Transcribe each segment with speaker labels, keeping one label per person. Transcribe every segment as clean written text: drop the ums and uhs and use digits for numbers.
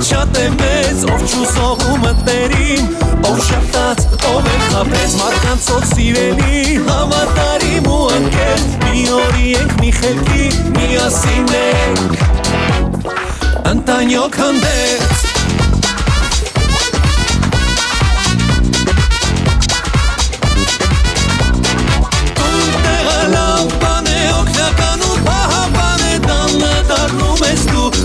Speaker 1: շատ է մեծ, ով չուսողում մտերիմ, ով շապտաց, ով էլ խապեց մարդկանցով սիրելի, հավատարիմ ու ընկեր, մի օրի ենք մի խելքի, միասին ենք, ընտանյոք հանդերձ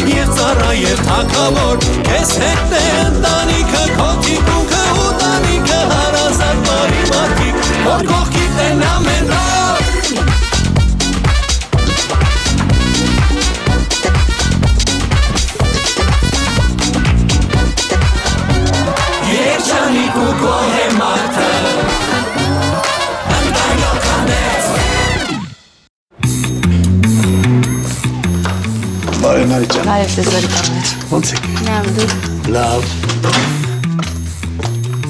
Speaker 1: Եվ ծառա և թագավոր Կես հետ է ընտանիքը Քո թիկունքը ու տանիքը Հարազատ բարի մարդիկ Որ կողքիդ են ամեն օր Երջանիկ ու գոհ է մարդը Ընտանյոք հանդերձ
Speaker 2: Բարև Մարիջան։
Speaker 3: Բարև ձեզ Զորիկյաններ։
Speaker 2: Ոնց եք։
Speaker 3: Լավ, դու։
Speaker 2: Լավ։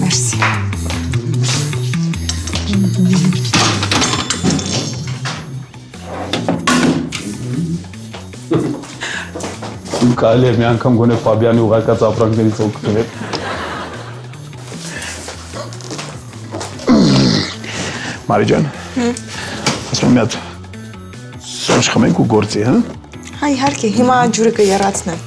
Speaker 3: Մերսի։
Speaker 2: Դու կարելի է մի անգամ գոնե Ֆաբիանի ուղարկած ապրանքներից օգտվել։ Մարիջան։ Ասում եմ մի հատ սոճ խմենք ու գործի, հա։
Speaker 3: Հա, իհարկե, հիմա ջուրը կեռացնեմ։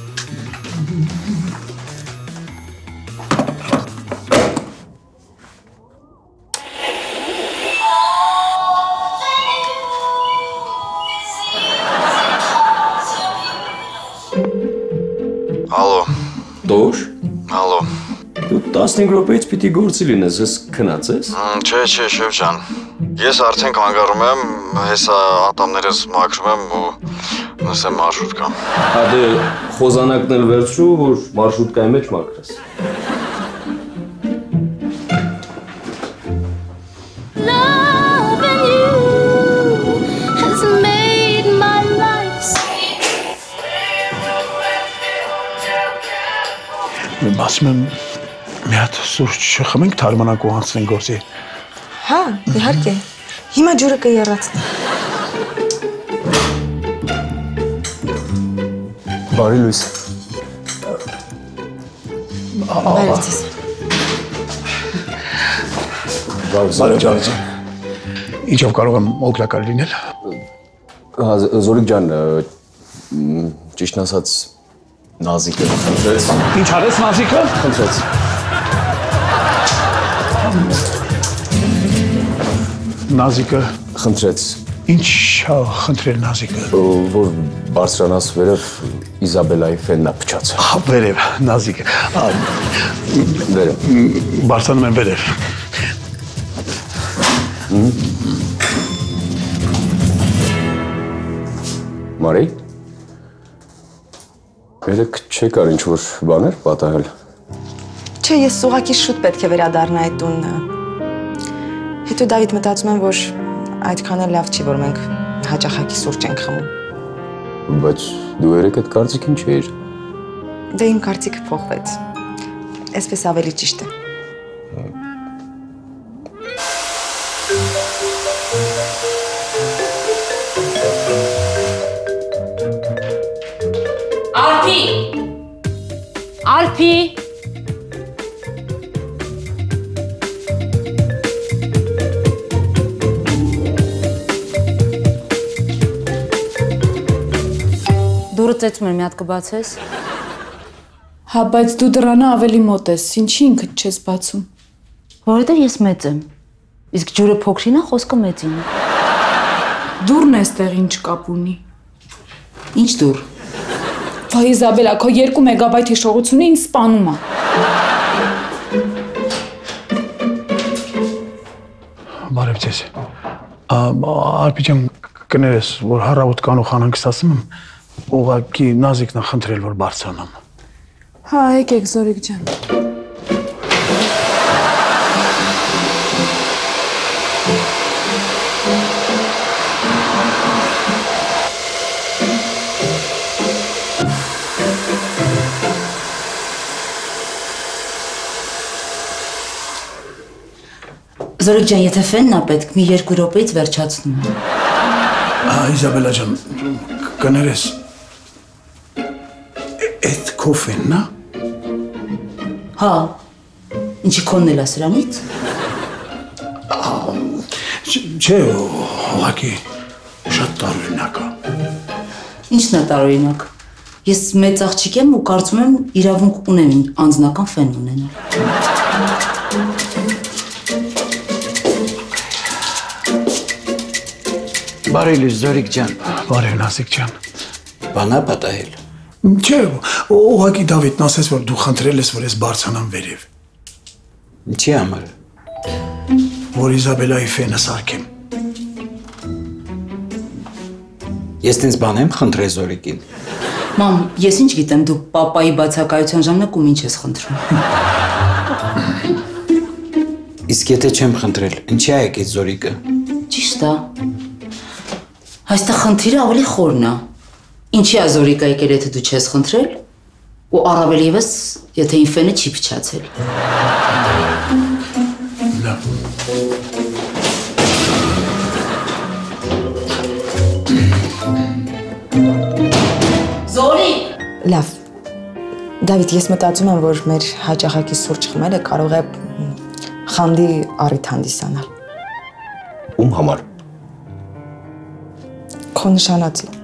Speaker 4: Ալո։
Speaker 5: Տոշ։
Speaker 4: Ալո։
Speaker 5: Դու 15 րոպեից պիտի գործի լինես, ես քնած ես։
Speaker 4: Չէ, շեֆ ջան։ Ես արդեն կանգառում եմ, հեսա ատամներս մաքրում եմ ու նստեմ մարշրուտկա։
Speaker 5: Հա դե խոզանակն էլ վերցրու, որ մարշրուտկայի մեջ մաքրես։
Speaker 2: Ասում եմ մի հատ սուրճ չխմենք թարմանանք ու հանցնենք գործի։
Speaker 3: Հա, իհարկե։ Հիմա ջուրը կեռացնեմ։
Speaker 5: Բարի լույս։
Speaker 3: Բարև ձեզ։
Speaker 2: Բարև ջան։ Ինչով կարող եմ օգտակար լինել։
Speaker 5: Զորիկ ջան, ճիշտն ասած Նազիկը խնդրեց։
Speaker 2: Ինչ արեց Նազիկը։
Speaker 5: Խնդրեց։
Speaker 2: Նազիկը
Speaker 5: խնդրեց։
Speaker 2: Ինչ խնդրել Նազիկը։
Speaker 5: Որ բարձրանաս վերև Իզաբելայի ֆեննա փչաց։
Speaker 2: Հա, վերև Նազիկը։
Speaker 5: Վերև։
Speaker 2: Բարձրանում եմ վերև։
Speaker 5: Մարի։ Երեք չեկար ինչ-որ բաներ պատահել։
Speaker 3: Չէ, ես ուղղակի շուտ պետք է վերադառնա այդ տունը։ Հետո Դավիթ մտածում եմ, որ այդքան էլ լավ չի, որ մենք հաճախակի սուրճ ենք խմում։
Speaker 5: Բայց դու երեք այդ կարծիքին չէիր։
Speaker 3: Դե իմ կարծիքը փոխվեց։ Այսպես ավելի ճիշտ է։
Speaker 6: Ալփի Դուրը ծեծում եմ, մի հատ կբացես։
Speaker 7: Հա, բայց դու դրանը ավելի մոտ ես, ինչի ինքդ չես բացում։
Speaker 6: Որովհետև ես մեծ եմ, իսկ ջուրը փոքրին է, խոսքը մեծին է։
Speaker 7: Դուրն էստեղ ինչ կապ ունի։
Speaker 6: Ինչ դուր։
Speaker 7: Վայ Իզաբելա, քո 2 մեգաբայթ հիշողությունը ինձ սպանում է։
Speaker 2: Բարև ձեզ։ Ալպի ջան, կներես, որ հարավոտ կանող անհանգստացնում եմ, ուղղակի Նազիկն է խնդրել, որ բարձրանամ։
Speaker 7: Հա, եկեք Զորիկ ջան։
Speaker 6: Զորիկ ջան, եթե ֆենն է պետք, մի 2 րոպեից վերջացնում եմ։
Speaker 2: Իզաբելա ջան, կներես, այդ քո ֆենն է։
Speaker 6: Հա։ Ինչի քոնն էլա սրանից։
Speaker 2: Չէ, ուղղակի շատ տարօրինակ է։
Speaker 6: Ինչն է տարօրինակ։ Ես մեծ աղջիկ եմ ու կարծում եմ իրավունք ունեմ անձնական ֆեն ունենալ։
Speaker 8: Բարի լույս Զորիկ ջան։
Speaker 2: Բարև Նազիկ ջան։
Speaker 8: Բանա պատահել։
Speaker 2: Չէ, ուղղակի Դավիթն ասեց, որ դու խնդրել ես, որ ես բարձրանամ վերև։
Speaker 8: Ինչի համար։
Speaker 2: Որ Իզաբելայի ֆենը սարքեմ։
Speaker 8: Ես տենց բան եմ խնդրել Զորիկին։
Speaker 6: Մամ, ես ինչ գիտեմ, դու պապայի բացակայության ժամանակում ինչ ես խնդրում։
Speaker 8: Իսկ եթե չեմ խնդրել, ինչի է եկել Զորիկը։
Speaker 6: Ճիշտ է։ Այստեղ խնդիրը ավելի խորն է։ Ինչի է Զորիկը եկել, եթե դու չես խնդրել, ու առավել ևս, եթե իմ ֆենը չի փչացել։
Speaker 2: Լավ։
Speaker 6: Զորիկ։
Speaker 3: Լավ։ Դավիթ, ես մտածում եմ, որ մեր հաճախակի սուրճ խմելը կարող է խանդի առիթ հանդիսանալ։
Speaker 5: Ում համար։
Speaker 3: Քո նշանածի։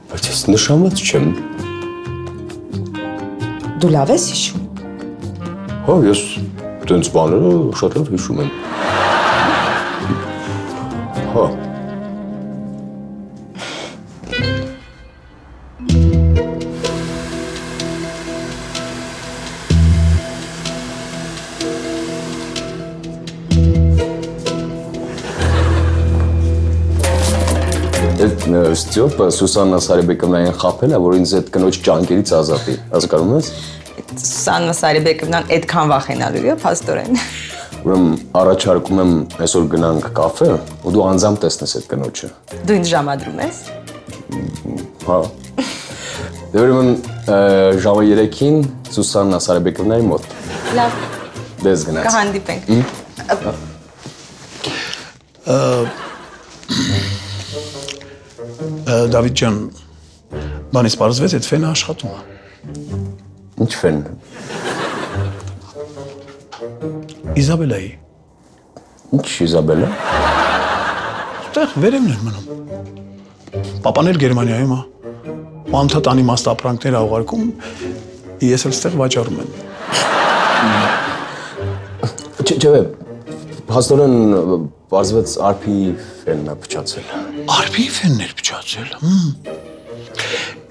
Speaker 5: Բայց ես նշանված չեմ։
Speaker 3: Դու լավ ես հիշում։
Speaker 5: Հա, ես տենց բաները շատ լավ հիշում եմ։ Հա։ Ստյոպը Սուսաննա Սարիբեկովնային խապել է, որ ինձ այդ կնոջ ճանկերից ազատի։ Հասկանում ես։
Speaker 3: Սաննա Սարիբեկովնան այդքան վախենալու է, փաստորեն։
Speaker 5: Ուրեմն առաջարկում եմ այսօր գնանք կաֆե, ու դու անձամբ տեսնես այդ կնոջը։
Speaker 3: Դու ինձ ժամադրում ես։
Speaker 5: Հա։ Դե ուրեմն ժամը 3-ին Սուսաննա Սարիբեկովնայի մոտ։
Speaker 3: Լավ,
Speaker 5: Դες գնաց։
Speaker 3: կհանդիպենք։
Speaker 2: Դավիթ ջան, բանից պարզվեց այդ ֆենը աշխատում է։
Speaker 5: Ինչ ֆեն։
Speaker 2: Իզաբելայի։
Speaker 5: Ինչ Իզաբելա։
Speaker 2: Այդտեղ վերևն էր մնում։ Պապան էլ Գերմանիայում է։ Ու անդադ անիմաստ ապրանքներ ուղարկում, ես էլ ստեղ վաճառում եմ։
Speaker 5: Չէ, փաստորեն պարզվեց արփի ֆենն է փչացել։
Speaker 2: Արփի ֆենն էր փչացել։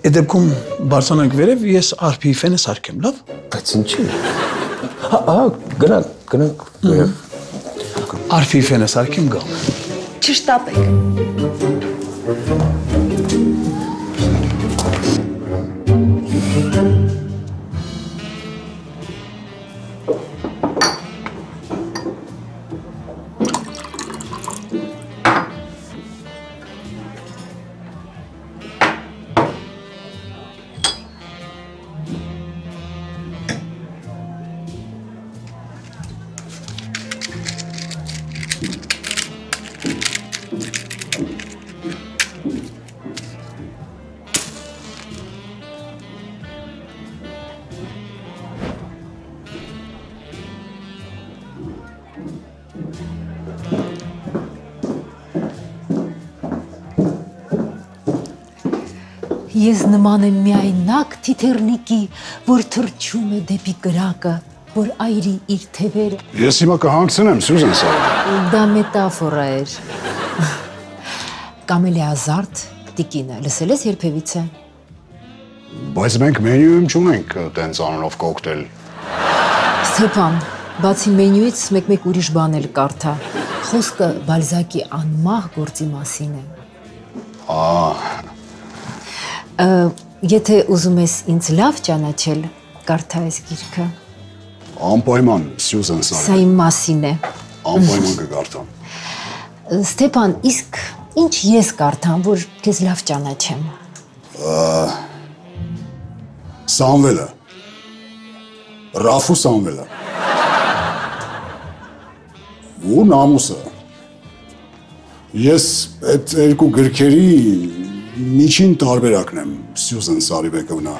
Speaker 2: Այդ դեպքում բարձրանանք վերև, ես արփի ֆենը սարքեմ, լավ։
Speaker 5: Բայց ինչի։ Հա, գնանք վերև։
Speaker 2: Արփի ֆենը սարքեմ գամ։
Speaker 3: Չշտապեք։
Speaker 9: Ես նման եմ միայնակ թիթեռնիկի, որ թռչում է դեպի կրակը, որ այրի իր թևերը։
Speaker 10: Ես հիմա կհանգցնեմ, Սյուզան Սարիբեկովնա։
Speaker 9: Դա մետաֆորա էր։ Կամելի ազարտ տիկինը, լսել ես երբևիցե։
Speaker 10: Բայց մենք մենյուում չունենք տենց անունով կոկտեյլ։
Speaker 9: Ստեփան, բացի մենյուից մեկ-մեկ ուրիշ բան էլ կարդա։ Խոսքը Բալզակի անմահ գործի մասին է։ Եթե ուզում ես ինձ լավ ճանաչել, կարդա այս գիրքը։
Speaker 10: Անպայման, Սյուզան Սարիբեկովնա։
Speaker 9: Սա իմ մասին է։
Speaker 10: Անպայման կկարդամ։
Speaker 9: Ստեփան, իսկ ինչ ես կարդամ, որ քեզ լավ ճանաչեմ։
Speaker 10: Սամվելը։ Ռաֆու Սամվելը։ Ու նամուսը։ Ես այդ երկու գրքերի միջին տարբերակն եմ, Սյուզան Սարիբեկովնա։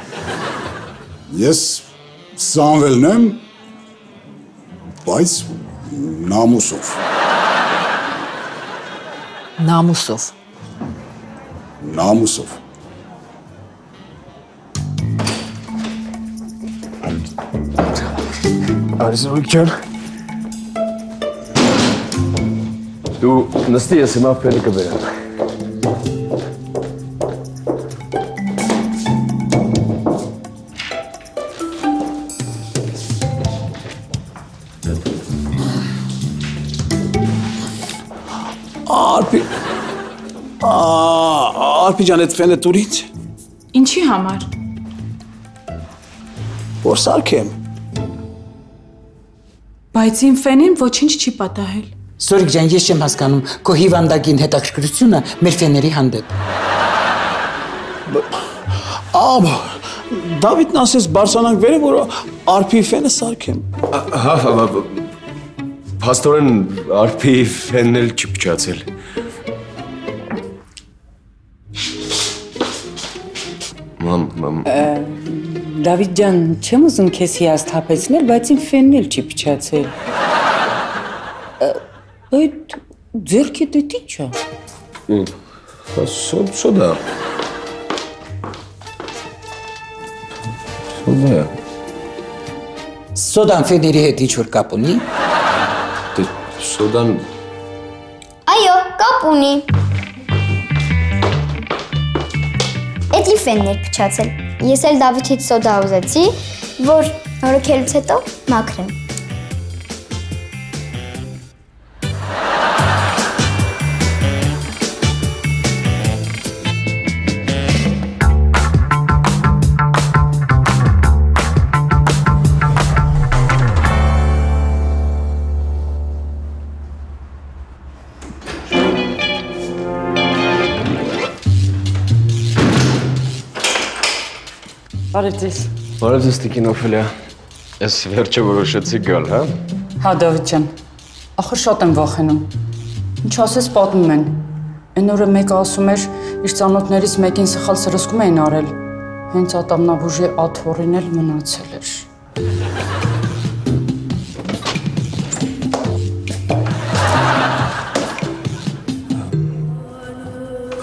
Speaker 10: Ես Սամվելն եմ, բայց նամուսով։
Speaker 9: Նամուսով։
Speaker 10: Նամուսով։
Speaker 2: Արզուկ ջան։
Speaker 5: Դու նստի, ես հիմա փելը կբերեմ։
Speaker 2: Արփի ջան, այդ ֆենը տուր ինձ։
Speaker 7: Ինչի համար։
Speaker 2: Որ սարքեմ։
Speaker 7: Բայց իմ ֆենին ոչինչ չի պատահել։
Speaker 8: Սորիկ ջան, ես չեմ հասկանում քո հիվանդագին հետաքրքրությունը մեր ֆեների հանդեպ։
Speaker 2: Դավիթն ասես բարձրանանք վերև, որ արփի ֆենը սարքեմ։
Speaker 5: Հա, փաստորեն արփի ֆենն էլ չի փչացել։
Speaker 11: Դավիթ ջան, չեմ ուզում քեզ հիասթափեցնել, բայց իմ ֆենն էլ չի փչացել։ Այդ ձեռքի դետի չէ։
Speaker 5: Սոդա։
Speaker 8: Սոդան ֆեների հետ ինչ-որ կապ ունի։
Speaker 5: Սոդան…
Speaker 12: Այո, կապ ունի։ Էդ իմ ֆենն էր փչացել։ Ես էլ Դավիթից սոդա ուզեցի, որ նորոգելուց հետո մաքրեմ։
Speaker 11: Բարև ձեզ։
Speaker 5: Բարև ձեզ տիկին Օֆելիա։ Ես վերջը որոշեցի գալ, հա։
Speaker 11: Հա Դավիթ ջան։ Ախր շատ եմ վախենում։ Ինչ ասես պատմում են։ Այն օրը մեկը ասում էր, իր ծանոթներից մեկին սխալ սրսկում էին արել։ Հենց ատամնաբուժի աթոռին էլ մնացել էր։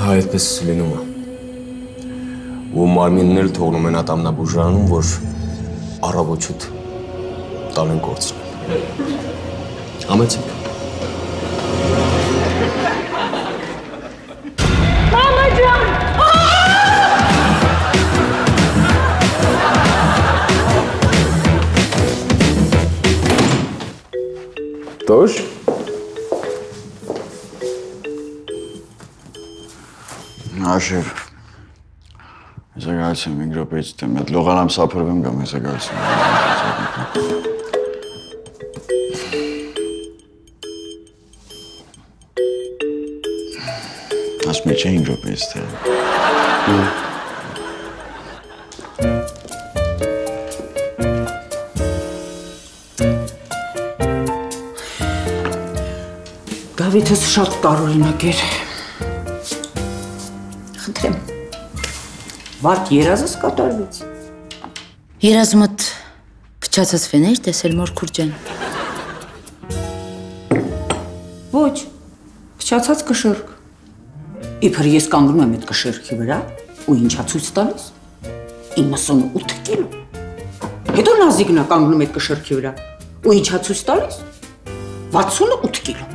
Speaker 5: Հա, այդպես լինում է։ Ու մարմինն էլ թողնում են ատամնաբուժարանում, որ առավոտ տալեն կորցնել։ Համեցեք։
Speaker 12: Մամա ջան!
Speaker 5: Տոշ։
Speaker 4: Աշև։ Ես ագացեմ ինք րոպեից դեմ, այդ լողանամ սափրվեմ գամ ես ագացեմ։ Ասում է չէ ինք րոպեից դեմ։
Speaker 11: Դավիթս շատ տարօրինակ էր։ Խնդրեմ։ Վարդ երազս կատարվեց։
Speaker 6: Երազմդ փչացած ֆեներ տեսել մորքուր ջան։
Speaker 11: Ոչ, փչացած կշեռք։ Իբր ես կանգնում եմ այդ կշեռքի վրա ու ինչա ցույց տալիս։ 98 կիլո։ Հետո Նազիկնա կանգնում այդ կշեռքի վրա ու ինչա ցույց տալիս։ 68 կիլո։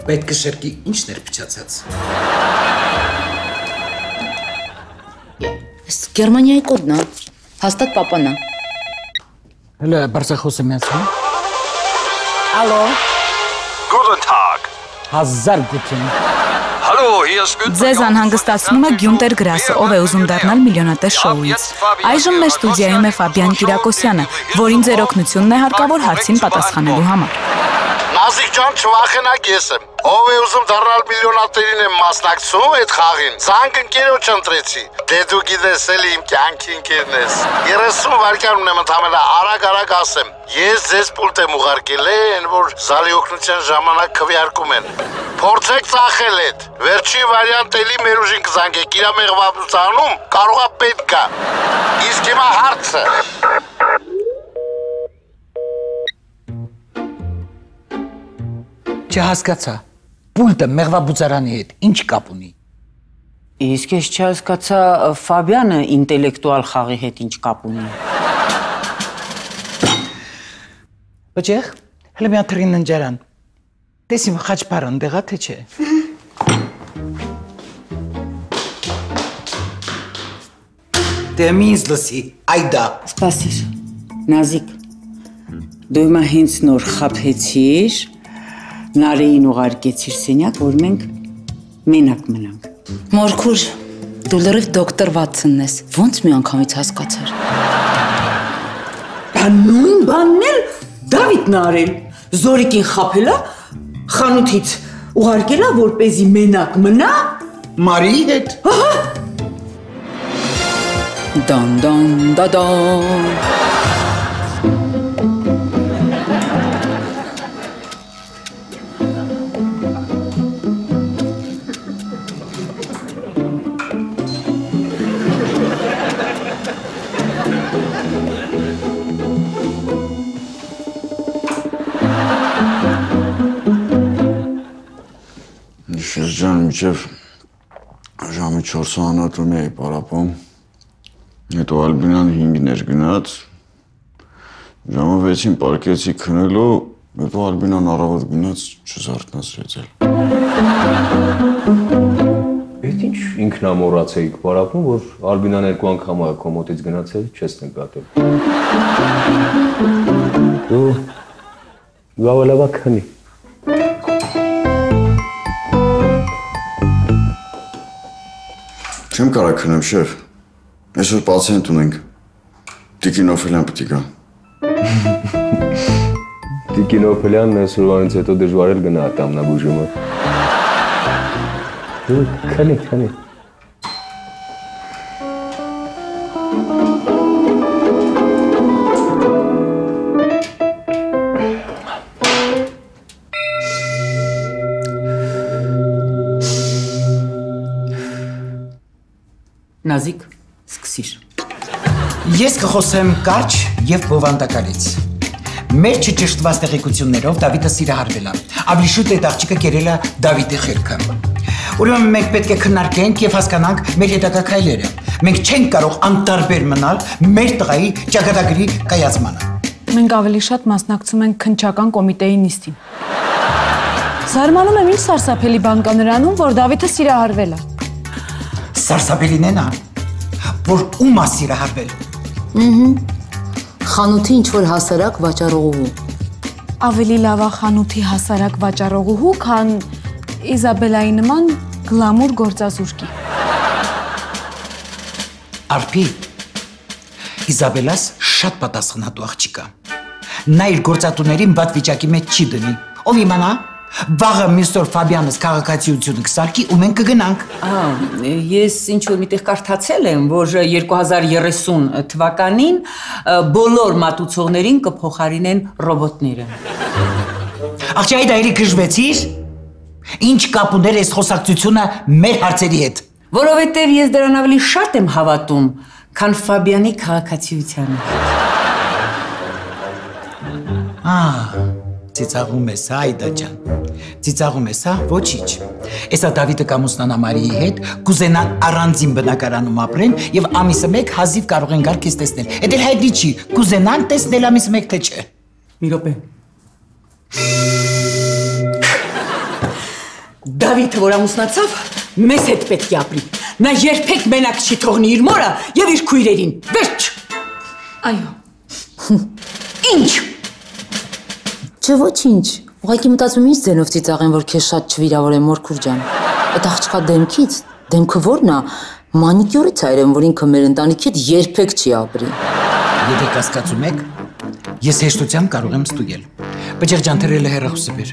Speaker 8: Այդ կշեռքի ինչն էր փչացած։
Speaker 6: Այս Գերմանիայի կոդն է, հաստատ պապան է։
Speaker 8: Հələ բարձախոս եմ ասում։
Speaker 11: Ալո։
Speaker 13: Guten Tag։
Speaker 8: 1000 գուտեն։
Speaker 13: Hallo, hier ist Günther։
Speaker 7: Ձեզ անհանգստացնում է Գյունտեր Գրասը, ով է ուզում դառնալ միլիոնատեր շոուից։ Այժմ մեր ստուդիայում է Ֆաբիան Կիրակոսյանը, որին ձեր օգնությունն է հարկավոր հարցին պատասխանելու համար։
Speaker 14: Նազիկ ջան, չվախենակ ես եմ։ Ով է ուզում դառնալ միլիոնատերին եմ մասնակցում այդ խաղին։ Ցանկ ընկերոջ ընտրեցի։ Դե դու գիտես էլի իմ կյանքի ընկերն ես։ 30 վայրկյան ունեմ ընդհանրապես արագ ասեմ։ Ես ձեզ պուլտ եմ ուղարկել այն, որ զալի օգնության ժամանակ քվեարկում են։ Փորձեք ծախել այդ։ Վերջին վարիանտ էլի մեր ուժին կզանգեք։ Իրա մեղվաբուծանում կարողա պետք գա։ Իսկ հիմա հարցը։
Speaker 8: Չհասկացա։ Պուլտը մեղվաբուծարանի հետ ինչ կապ ունի։
Speaker 11: Իսկ ես չհասկացա Ֆաբյանը ինտելեկտուալ խաղի հետ ինչ կապ ունի։
Speaker 8: Բջեղ, հələ մի հատ թրին ընջարան։ Տես իմ խաչբարը ընդեղա թե չէ։ Դե մի ինձ լսի, այդա։
Speaker 11: Սպասիր, Նազիկ, դու հիմա հենց նոր խաբեցիր, Նարեին ուղարկեցիր սենյակ, որ մենք մենակ մնանք։
Speaker 6: Մորքուր, դու լրիվ դոկտոր Վաթսոնն ես, ոնց մի անգամից հասկացար։
Speaker 11: Նույն բանն էլ Դավիթն արել, Զորիկին խաբելա, խանութից ուղարկելա, որպեսզի մենակ մնա
Speaker 8: Մարիի հետ։
Speaker 6: Դան դադան։
Speaker 4: Շրջան միջև ժամի 4 անատոմիայի պարապում, հետո Ալբինան 5-ին էր գնաց, ժամը 6-ին պարկեցի քնելու, հետո Ալբինան առավոտ գնաց չզարթնացրեց էլ։
Speaker 5: Էդ ինչ ինքնամոռաց էիք պարապում, որ Ալբինան 2 անգամ կոմոտից գնացել չես նկատել։ Դու ավելավա քնի։
Speaker 4: Չեմ կարա քնեմ, շեֆ, այսօր պացիենտ ունենք, Տիկին Օֆելյան պտի գա։
Speaker 5: Տիկին Օֆելյանն այսօրվանից հետո դժվար էլ գնա ատամնաբուժումը։ Քնի։
Speaker 11: Նազիկ, սկսիր։
Speaker 8: Ես կխոսեմ կարճ և բովանդակալից։ Մեր չճշտված տեղեկություններով Դավիթը սիրահարվել է։ Ավելի շուտ այդ աղջիկը կերել է Դավիթի խելքը։ Ուրեմն մենք պետք է քննարկենք և հասկանանք մեր հետագա քայլերը։ Մենք չենք կարող անտարբեր մնալ մեր տղայի ճակատագրի կայացմանը։
Speaker 7: Մենք ավելի շատ մասնակցում ենք քննչական կոմիտեի նիստին։ Զարմանում եմ ինչ սարսափելի բան կա նրանում, որ Դավիթը սիրահարվել է։
Speaker 8: Սարսափելին են որ ում է սիրահարվել։
Speaker 6: Խանութի ինչ-որ հասարակ վաճառողուհու։
Speaker 7: Ավելի լավ է խանութի հասարակ վաճառողուհու, քան Իզաբելայի նման գլամուր գործազուրկի։
Speaker 8: Արփի, Իզաբելաս շատ պատասխանատու աղջիկ է։ Նա իր գործատուներին բաց վիճակի մեջ չի դնի։ Ով իմանա, վաղը միստր Ֆաբյանս քաղաքացիությունը կսարքի ու մենք կգնանք։
Speaker 11: Ես ինչ-որ միտեղ կարդացել եմ, որ 2030 թվականին բոլոր մատուցողներին կփոխարինեն ռոբոտները։
Speaker 8: Աղջի այդ այրի քժվեցիր։ Ինչ կապ ուներ այս խոսակցությունը մեր հարցերի հետ։
Speaker 11: Որովհետև ես դրան ավելի շատ եմ հավատում, քան Ֆաբյանի քաղաքացիությանը։
Speaker 8: Ծիծաղում ես, Այդա ջան։ Ծիծաղում ես, ոչինչ։ Էսա Դավիթը կամուսնանա Մարիի հետ, կուզենան առանձին բնակարանում ապրեն եւ ամիսը մեկ հազիվ կարող են գալ քեզ տեսնել։ Էդ էլ հայտնի չի, կուզենան տեսնել ամիսը մեկ թե չէ։
Speaker 11: Մի րոպե։ Դավիթը, որ ամուսնացավ, մեզ հետ պետք է ապրի։ Նա երբեք մենակ չի թողնի իր մորը եւ իր քույրերին։ Վերջ։
Speaker 6: Այո։
Speaker 11: Ինչ։
Speaker 6: Չէ, ոչինչ։ Ուղղակի մտածում ինչ ձենով ծիծաղեն, որ քեզ շատ չվիրավորեմ, Մորքուր ջան։ Այդ աղջկա դեմքից, դեմքը ո՞րն է։ Մանիկյուրից է այրեմ, որ ինքը մեր ընտանիքի հետ երբեք չի ապրի։
Speaker 8: Եթե կասկածում եք, ես հեշտությամբ կարող եմ ստուգել։ Բջիղ ջան, թրելը հեռախոսը բեր։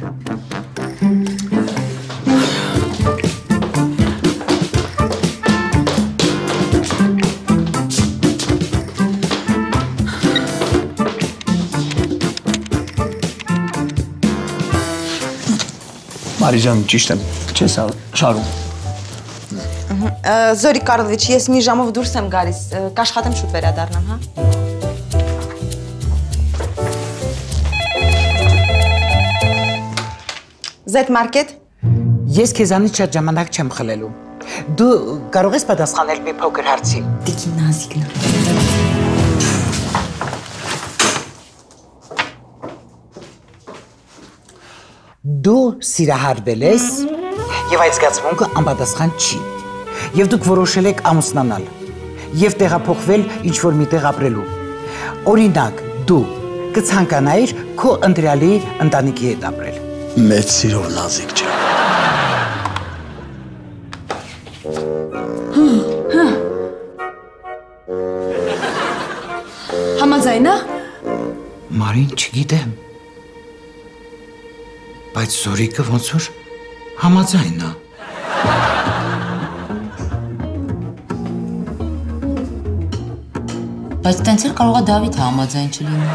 Speaker 2: Մարիջան, ճիշտ եմ, չես շարում։
Speaker 3: Զորիկ Կարլովիչ, ես մի ժամով դուրս եմ գալիս, կաշխատեմ շուտ վերադառնամ, հա։ Զետ մարկետ։
Speaker 8: Ես քեզանից շատ ժամանակ չեմ խլելու։ Դու կարող ես պատասխանել մի փոքր հարցի։
Speaker 3: Տիկին Նազիկն։
Speaker 8: Դու սիրահարվել ես եւ այդ զգացմունքը անպատասխան չի։ Եվ դուք որոշել եք ամուսնանալ եւ տեղափոխվել ինչ-որ միտեղ ապրելու։ Օրինակ, դու կցանկանայիր քո ընտրյալի ընտանիքի հետ ապրել։
Speaker 2: Մեծ սիրով Նազիկ ջան։
Speaker 7: Համաձայն է։
Speaker 8: Մարին չգիտեմ։ Բայց Զորիկը ոնց որ համաձայն է։
Speaker 6: Բայց տենց էլ կարող է Դավիթը համաձայն չլինի։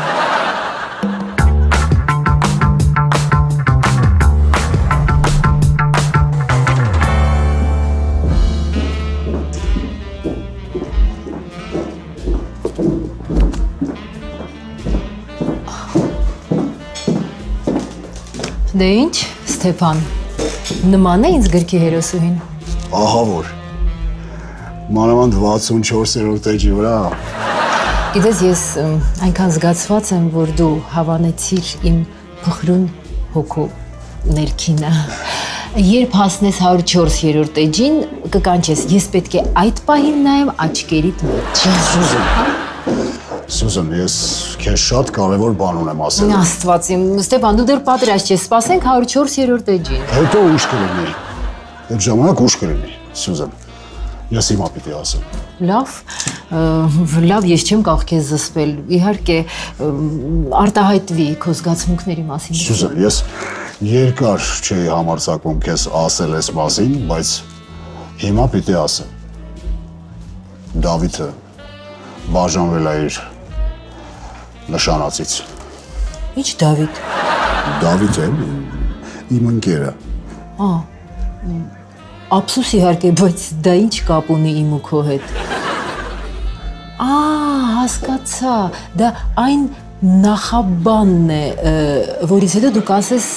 Speaker 9: Դե ինչ, Ստեփան, նման է ինձ գրքի հերոսուհին։
Speaker 10: Ահա որ։ Մանավանդ 64-րդ էջի վրա։
Speaker 9: Գիտես, ես այնքան զգացված եմ, որ դու հավանեցիր իմ փխրուն հոգու ներքինը։ Երբ հասնես 104-րդ էջին, կկանչես, ես պետք է այդ պահին նայեմ աչքերիդ մեջ։
Speaker 10: Սուզան, ես քեզ շատ կարևոր բան ունեմ ասել։
Speaker 9: Աստված իմ, Ստեփան, դու դեռ պատրաստ ես, սպասենք 104-րդ էջին։
Speaker 10: Հետո ուշ կլինի։ Այդ ժամանակ ուշ կլինի, Սուզան։ Ես հիմա պիտի ասեմ։
Speaker 9: Լավ, ես չեմ կարող քեզ զսպել։ Իհարկե, արտահայտվի քո զգացմունքների մասին։
Speaker 10: Սուզան, ես երկար չէի համարձակվում քեզ ասել այս մասին, բայց հիմա պիտի ասեմ։ Դավիթը բաժանվել է իր նշանածից։
Speaker 9: Ինչ Դավիթ։
Speaker 10: Դավիթը իմ ընկերը։
Speaker 9: Ափսուս իհարկե, բայց դա ինչ կապ ունի իմ ու քո հետ։ Հասկացա, դա այն նախաբանն է, որից հետո դու կասես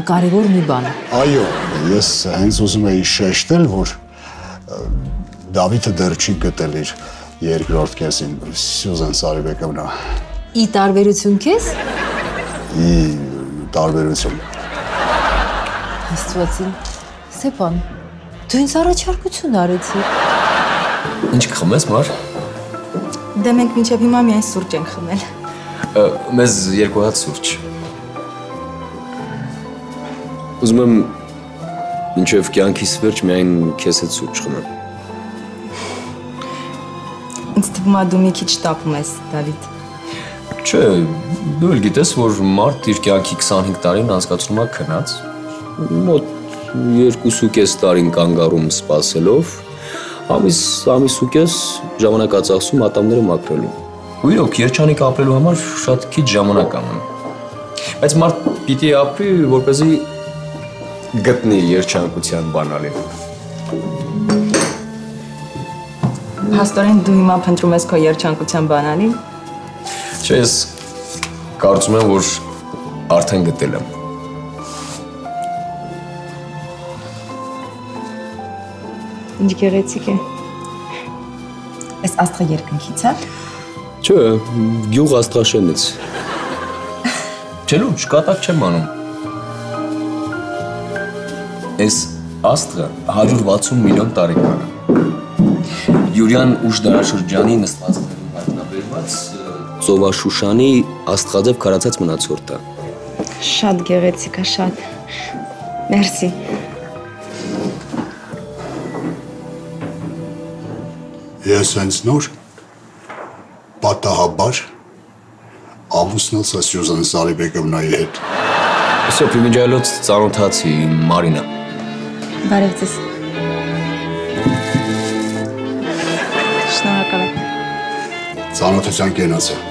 Speaker 9: կարևոր մի բան։
Speaker 10: Այո, ես հենց ուզում էի շեշտել, որ Դավիթը դեռ չի գտել իր երկրորդ կեսին, Սյուզան Սարիբեկովնա։
Speaker 9: Ի տարբերություն քեզ։
Speaker 10: Ի տարբերություն։
Speaker 9: Աստվածին, Ստեփան, դու ինձ առաջարկություն արեցիր։
Speaker 5: Ինչ կխմես, մար։
Speaker 3: Դե մենք մինչև հիմա միայն սուրճ ենք խմել։
Speaker 5: Մեզ երկու հատ սուրճ։ Ուզում եմ մինչև կյանքիս վերջ միայն քեզ հետ սուրճ խմեմ։
Speaker 3: Ինձ թվում է դու մի քիչ տապում ես, Դավիթ։
Speaker 5: Չէ, դու էլ գիտես, որ մարդ իր կյանքի 25 տարին անցկացնում է քնած, մոտ 2.5 տարին կանգառում սպասելով, ամիս ու կես ժամանակացախսում ատամները մաքրելու։ Ու իրոք, երջանիկ ապրելու համար շատ քիչ ժամանակ ամեն։ Բայց մարդ պիտի ապրի, որպեսզի գտնի երջանկության բանալին։
Speaker 3: Հաստորեն դու հիմա փնտրում ես քո երջանկության բանալին։
Speaker 5: Չէ, ես կարծում եմ, որ արդեն գտել եմ։
Speaker 3: Ինչ գեղեցիկ է։ Այս աստղը երկնքից է։
Speaker 5: Չէ, գյուղ Աստղաշենից։ Չէ, լուրջ, կատակ չեմ անում։ Այս աստղը 160 միլիոն տարեկան է։ Յուրյան ուժ դարաշրջանի նստվածքներում հայտնաբերված Ծովաշուշանի աստղաձև քարացած մնացորդը։
Speaker 3: Շատ գեղեցիկ է, շատ։ Մերսի։
Speaker 10: Ես հենց նոր պատահաբար ամուսնացա Սյուզան Սարիբեկովնայի հետ։
Speaker 5: Всё, primijայլոց ծանոթացի Մարինա։
Speaker 3: Բարև ձեզ։ Շնորհակալ եմ։
Speaker 10: Ծանոթության կենացը։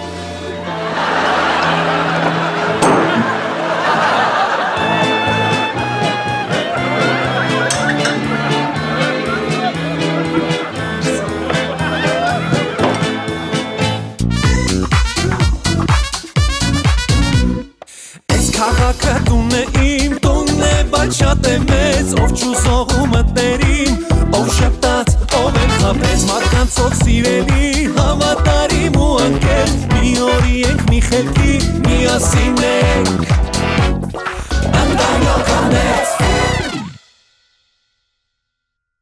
Speaker 1: Քաղաքը տունն է իմ, տունն է, բայց շատ է մեծ, ով չուսողում մտերիմ, ով շպտաց, ով էլ խաբեց, մարդկանցով սիրելի, հավատարիմ ու անկեղծ, մի օրի ենք մի խելքի, միասին ենք։